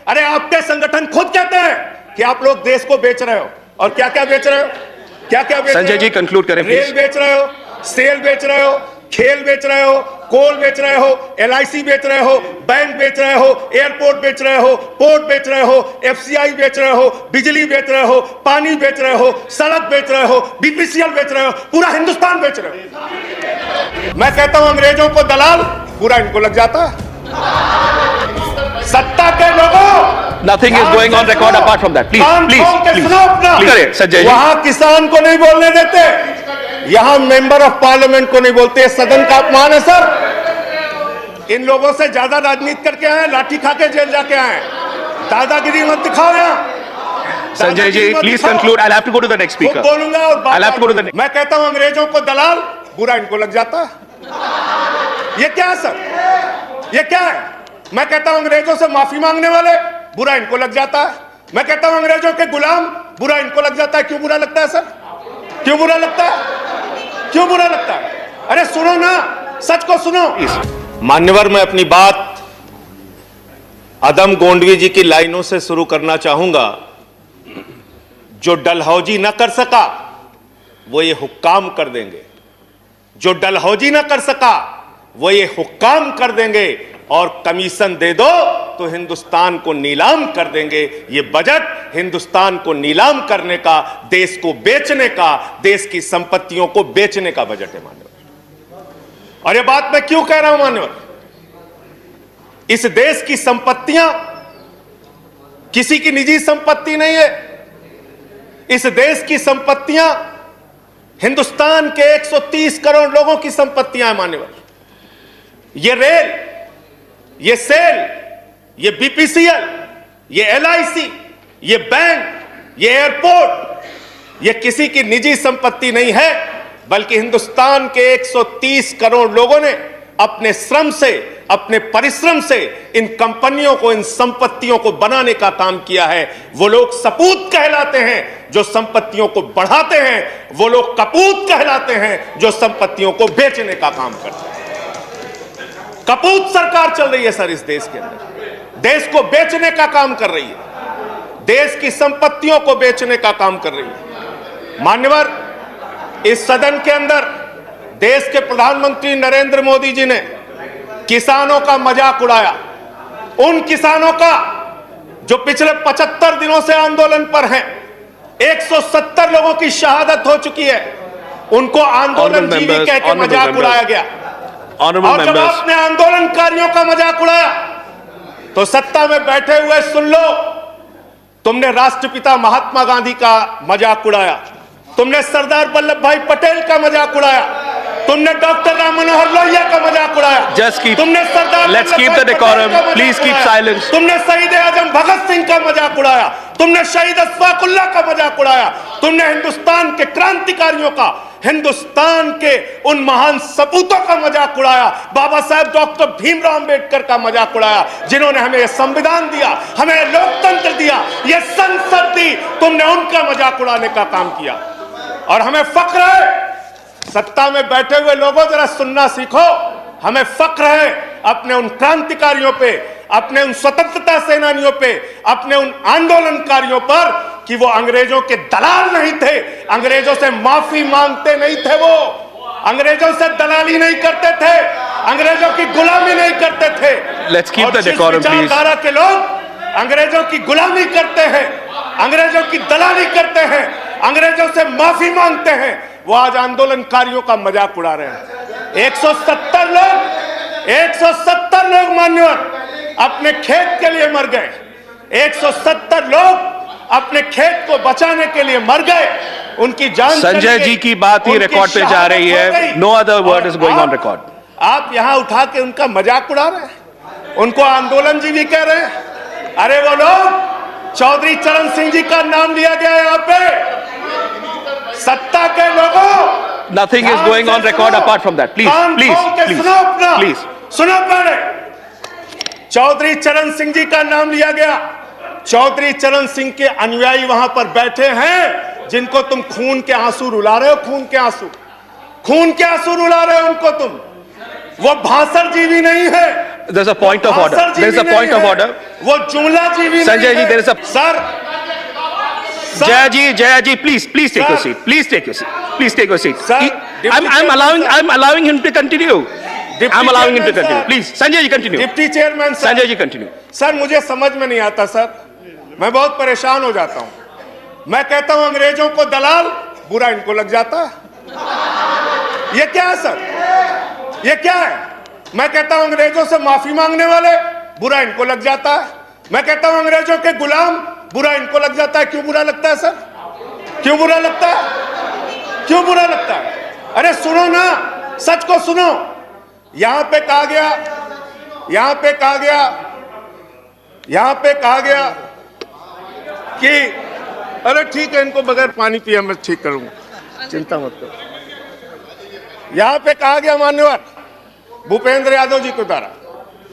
अरे आपके संगठन खुद कहते हैं कि आप लोग देश को बेच रहे हो, और क्या क्या बेच रहे हो, क्या क्या बेच रहे हो? संजय जी कंक्लूड करें रेल बेच रहे हो, स्टील बेच रहे हो, खेल बेच रहे हो, कोल बेच रहे हो, LIC बेच रहे हो, बैंक बेच रहे हो, एयरपोर्ट बेच रहे हो, पोर्ट बेच रहे हो, FCI बेच रहे हो, बिजली बेच रहे हो, पानी बेच रहे हो, सड़क बेच रहे हो, BPCL बेच रहे हो, पूरा हिंदुस्तान बेच रहे हो। मैं कहता हूं अंग्रेजों को दलाल, पूरा इनको लग जाता है। सत्ता के लोगों, nothing is going on record apart from that. Please please Sanjay, वहां किसान को नहीं बोलने देते, यहां मेंबर ऑफ पार्लियामेंट को नहीं बोलते। सदन का अपमान है सर। इन लोगों से ज्यादा राजनीति करके आए, लाठी खा के जेल जाके आए। दादागिरी मत दिखाओ यहां। Sanjay ji please conclude. I have to go to the next speaker. बोलूंगा और I have to go to the. मैं कहता हूं अंग्रेजों को दलाल, बुरा इनको लग जाता है। ये क्या है सर, ये क्या है? मैं कहता हूं अंग्रेजों से माफी मांगने वाले, बुरा इनको लग जाता है। मैं कहता हूं अंग्रेजों के गुलाम, बुरा इनको लग जाता है। क्यों बुरा लगता है सर? क्यों बुरा लगता है? क्यों बुरा लगता है? अरे सुनो ना, सच को सुनो। मान्यवर, मैं अपनी बात अदम गोंडवी जी की लाइनों से शुरू करना चाहूंगा। जो डलहौजी न कर सका वो ये हुक्काम कर देंगे, जो डलहौजी न कर सका वो ये हुक्काम कर देंगे, और कमीशन दे दो तो हिंदुस्तान को नीलाम कर देंगे। ये बजट हिंदुस्तान को नीलाम करने का, देश को बेचने का, देश की संपत्तियों को बेचने का बजट है मान्यवर। और ये बात मैं क्यों कह रहा हूं मान्यवर? इस देश की संपत्तियां किसी की निजी संपत्ति नहीं है। इस देश की संपत्तियां हिंदुस्तान के 130 करोड़ लोगों की संपत्तियां हैं मान्यवर। ये रेल, ये सेल, ये BPCL, ये LIC, ये बैंक, ये एयरपोर्ट, ये किसी की निजी संपत्ति नहीं है, बल्कि हिंदुस्तान के 130 करोड़ लोगों ने अपने श्रम से, अपने परिश्रम से इन कंपनियों को, इन संपत्तियों को बनाने का काम किया है। वो लोग सपूत कहलाते हैं जो संपत्तियों को बढ़ाते हैं, वो लोग कपूत कहलाते हैं जो संपत्तियों को बेचने का काम करते हैं। कपूत सरकार चल रही है सर इस देश के अंदर, देश को बेचने का काम कर रही है, देश की संपत्तियों को बेचने का काम कर रही है। मान्यवर, इस सदन के अंदर देश के प्रधानमंत्री नरेंद्र मोदी जी ने किसानों का मजाक उड़ाया। उन किसानों का जो पिछले 75 दिनों से आंदोलन पर हैं, 170 लोगों की शहादत हो चुकी है, उनको आंदोलन जीवी कह के मजाक उड़ाया गया। और जब आपने आंदोलनकारियों का मजाक उड़ाया तो सत्ता में बैठे हुए सुन लो, तुमने राष्ट्रपिता महात्मा गांधी का मजाक उड़ाया, तुमने सरदार वल्लभ भाई पटेल का मजाक उड़ाया, तुमने डॉक्टर राम मनोहर लोहिया का मजाक उड़ाया, तुमने सरदार let's keep the decorum, please keep silence, तुमने शहीद आजम भगत सिंह का मजाक उड़ाया, तुमने शहीद अशफाक उल्लाह का मजाक उड़ाया, तुमने हिंदुस्तान के क्रांतिकारियों का, हिंदुस्तान के उन महान सपूतों का मजाक उड़ाया, बाबा साहब डॉक्टर भीमराव अंबेडकर का मजाक उड़ाया, जिन्होंने हमें यह संविधान दिया, हमें लोकतंत्र दिया, यह संसद दी। तुमने उनका मजाक उड़ाने का काम किया। और हमें फख्र है, सत्ता में बैठे हुए लोगों जरा सुनना सीखो, हमें फख्र है अपने उन क्रांतिकारियों पे, अपने उन स्वतंत्रता सेनानियों पे, अपने उन आंदोलनकारियों पर कि वो अंग्रेजों के दलाल नहीं थे, अंग्रेजों से माफी मांगते नहीं थे, वो अंग्रेजों से दलाली नहीं करते थे, अंग्रेजों की गुलामी नहीं करते थे। Let's keep the decorum please. विचारधारा के लोग अंग्रेजों की गुलामी करते हैं, अंग्रेजों की दलाली करते हैं, अंग्रेजों से माफी मांगते हैं, वो आज आंदोलनकारियों का मजाक उड़ा रहे हैं। 170 लोग मान्यवर अपने खेत के लिए मर गए, 170 लोग अपने खेत को बचाने के लिए मर गए, उनकी जान। संजय जी की बात ही रिकॉर्ड पे जा रही है, no other word is going on record. आप यहां उठा के उनका मजाक उड़ा रहे हैं, उनको आंदोलन जी भी कह रहे हैं। अरे वो लोग, चौधरी चरण सिंह जी का नाम लिया गया यहाँ पे, सत्ता के लोगों, nothing is going on record apart from that. Please please please सुनो पहले। चौधरी चरण सिंह जी का नाम लिया गया। चौधरी चरण सिंह के अनुयायी वहां पर बैठे हैं, जिनको तुम खून के आंसू रुला रहे हो, खून के आंसू रुला रहे हो उनको तुम। वो भाषण जीवी नहीं है, there's a point of order. There is a point of order. वो जुमला जीवी Sanjay ji, there is a sir Jaya ji, please take your seat. Please take your seat. Please take your seat. Sir, I'm allowing him to continue. I'm allowing him to continue. Sir. Please, Sanjay ji continue. Deputy chairman sir, Sanjay ji continue. Sir मुझे समझ में नहीं आता sir, मैं बहुत परेशान हो जाता हूं। मैं कहता हूं अंग्रेजों को दलाल, बुरा इनको लग जाता है। ये क्या है सर? ये क्या है? मैं कहता हूं अंग्रेजों से माफी मांगने वाले, बुरा इनको लग जाता है। मैं कहता हूं अंग्रेजों के गुलाम, बुरा इनको लग जाता है। क्यों बुरा लगता है सर? क्यों बुरा लगता है? क्यों बुरा लगता है? अरे सुनो ना, सच को सुनो। यहां पे कहा गया कि अरे ठीक है, इनको बगैर पानी पिए मैं ठीक करूंगा, चिंता मत करो। यहां पे कहा गया मान्यवर भूपेंद्र यादव जी के द्वारा,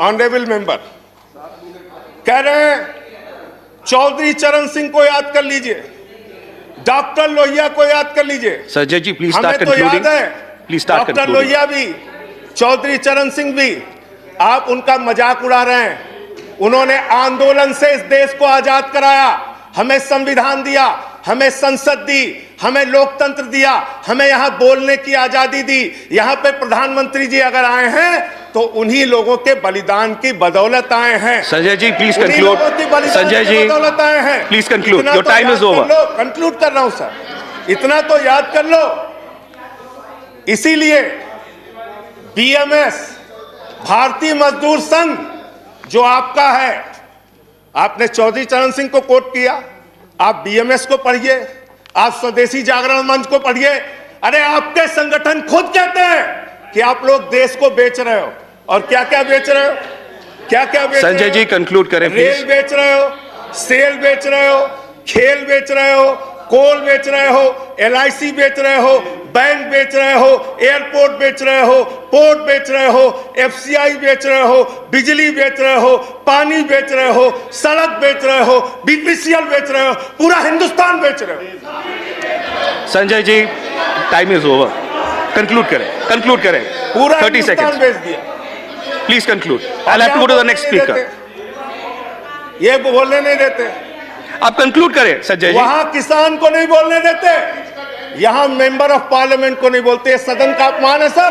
ऑनरेबल मेंबर कह रहे हैं चौधरी चरण सिंह को याद कर लीजिए, डॉक्टर लोहिया को याद कर लीजिए। संजय जी, प्लीज हमें स्टार्ट तो याद कंक्लूडिंग। है, please start doctor concluding. Lohia भी, चौधरी चरण सिंह भी, आप उनका मजाक उड़ा रहे हैं। उन्होंने आंदोलन से इस देश को आजाद कराया, हमें संविधान दिया, हमें संसद दी, हमें लोकतंत्र दिया, हमें यहां बोलने की आजादी दी। यहां पे प्रधानमंत्री जी अगर आए हैं तो उन्हीं लोगों के बलिदान की बदौलत आए हैं। Sanjay ji, please conclude. संजय जी, बदौलत आए हैं। Please conclude. इतना योर तो टाइम याद इज ओवर। कर लो, कंक्लूड कर रहा हूं सर, इतना तो याद कर लो। इसीलिए बीएमएस, भारतीय मजदूर संघ जो आपका है, आपने चौधरी चरण सिंह को कोट किया, आप बीएमएस को पढ़िए, आप स्वदेशी जागरण मंच को पढ़िए। अरे आपके संगठन खुद कहते हैं कि आप लोग देश को बेच रहे हो। और क्या क्या बेच रहे हो? क्या क्या बेच रहे हो? संजय जी कंक्लूड करें रेल प्लीज। बेच रहे हो, सेल बेच रहे हो, खेल बेच रहे हो, कोल बेच रहे हो, एलआईसी बेच रहे हो, बैंक बेच रहे हो, एयरपोर्ट बेच रहे हो, पोर्ट बेच रहे हो, एफसीआई बेच रहे हो, बिजली बेच रहे हो, पानी बेच रहे हो, सड़क बेच रहे हो, बीपीसीएल बेच रहे हो, पूरा हिंदुस्तान बेच रहे हो। Sanjay ji, time is over. Conclude करें। पूरा 30 हिंदुस्तान seconds. बेच दिया। Please conclude. I have to go to the next speaker. ये बोलने नहीं देते, आप कंक्लूड करें संजय जी। वहां किसान को नहीं बोलने देते, यहां मेंबर ऑफ पार्लियामेंट को नहीं बोलते। सदन का अपमान है सर।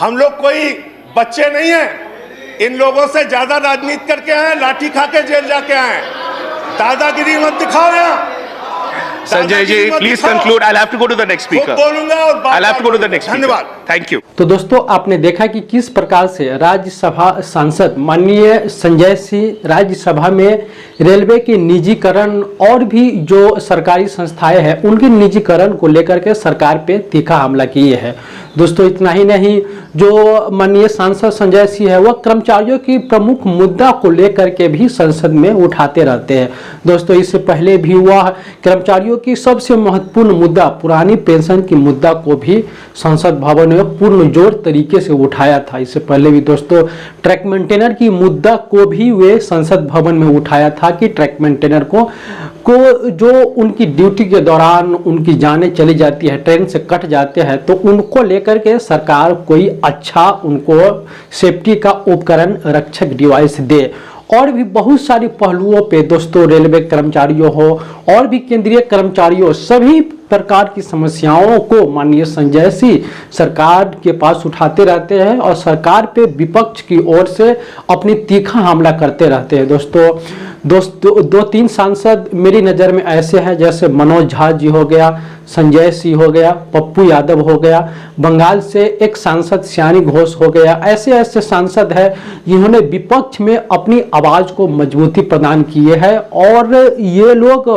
हम लोग कोई बच्चे नहीं हैं, इन लोगों से ज्यादा राजनीति करके आए, लाठी खा के जेल जाके आए। दादागिरी मत दिखाओ यहां। Sanjay ji, please conclude. I have to go to the next speaker. बोलूंगा और I have to go to the next. धन्यवाद। Thank you. तो दोस्तों, आपने देखा कि किस प्रकार से राज्यसभा सांसद माननीय संजय सिंह राज्यसभा में रेलवे के निजीकरण और भी जो सरकारी संस्थाएं हैं उनके निजीकरण को लेकर के सरकार पे तीखा हमला किए हैं। दोस्तों, इतना ही नहीं, जो माननीय सांसद संजय सिंह है वह कर्मचारियों की प्रमुख मुद्दा को लेकर के भी संसद में उठाते रहते हैं। दोस्तों, इससे पहले भी वह कर्मचारियों की सबसे महत्वपूर्ण मुद्दा पुरानी पेंशन की मुद्दा को भी संसद भवन में पूर्ण जोर तरीके से उठाया था। इससे पहले भी दोस्तों ट्रैक मेंटेनर की मुद्दा को भी वे संसद भवन में उठाया था कि ट्रैक मेंटेनर को जो उनकी ड्यूटी के दौरान उनकी जानें चली जाती है, ट्रेन से कट जाते हैं, तो उनको लेकर के सरकार कोई अच्छा उनको सेफ्टी का उपकरण रक्षक डिवाइस दे। और भी बहुत सारी पहलुओं पे दोस्तों रेलवे कर्मचारियों हो और भी केंद्रीय कर्मचारियों, सभी प्रकार की समस्याओं को माननीय संजय सिंह सरकार के पास उठाते रहते हैं और सरकार पे विपक्ष की ओर से अपनी तीखा हमला करते रहते हैं। दोस्तों 2-3 सांसद मेरी नज़र में ऐसे हैं, जैसे मनोज झा जी हो गया, संजय सिंह हो गया, पप्पू यादव हो गया, बंगाल से एक सांसद सियानी घोष हो गया। ऐसे सांसद हैं जिन्होंने विपक्ष में अपनी आवाज़ को मजबूती प्रदान किए है और ये लोग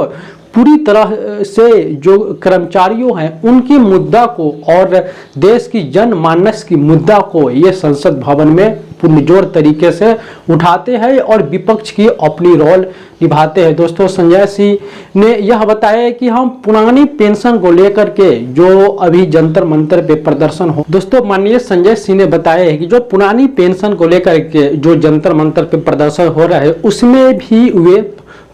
पूरी तरह से जो कर्मचारियों हैं उनकी मुद्दा को और देश की जनमानस की मुद्दा को ये संसद भवन में पुरजोर तरीके से उठाते हैं और विपक्ष की अपनी रोल निभाते हैं। दोस्तों, संजय सिंह ने यह बताया कि हम पुरानी पेंशन को लेकर के जो अभी जंतर मंतर पे प्रदर्शन हो, दोस्तों माननीय संजय सिंह ने बताया है कि जो पुरानी पेंशन को लेकर के जो जंतर मंतर पे प्रदर्शन हो रहा है उसमें भी वे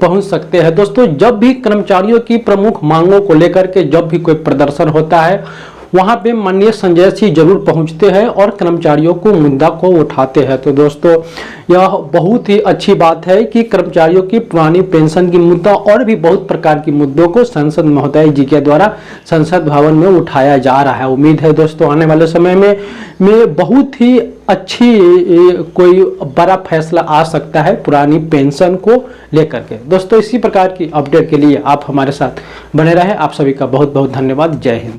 पहुंच सकते हैं। दोस्तों, जब भी कर्मचारियों की प्रमुख मांगों को लेकर के जब भी कोई प्रदर्शन होता है वहां पे माननीय संजय सिंह जरूर पहुंचते हैं और कर्मचारियों को मुद्दा को उठाते हैं। तो दोस्तों यह बहुत ही अच्छी बात है कि कर्मचारियों की पुरानी पेंशन की मुद्दा और भी बहुत प्रकार की मुद्दों को सांसद महोदय जी के द्वारा संसद भवन में उठाया जा रहा है। उम्मीद है दोस्तों आने वाले समय में बहुत ही अच्छी कोई बड़ा फैसला आ सकता है पुरानी पेंशन को लेकर के। दोस्तों इसी प्रकार की अपडेट के लिए आप हमारे साथ बने रहे। आप सभी का बहुत बहुत धन्यवाद। जय हिंद।